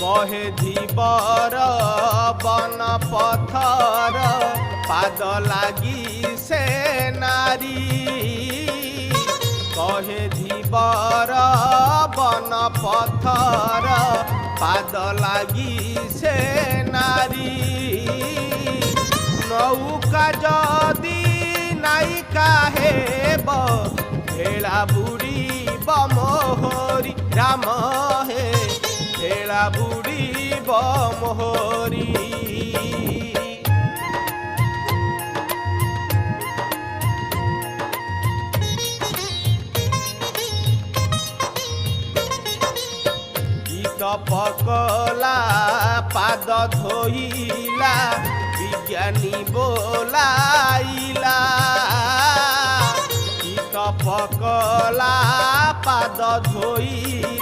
बहे धीबर बन पथर पाद लागी से नारी कहे धीबर बन पथर पाद लागी से नारी नौका जदि नायिका हेब भेड़ा बुड़ी बमोहरी राम हे भेड़ा बुड़ी बमोहरी पकला पाद धोइला विज्ञानी बोलाइला पकला पाद धोइला।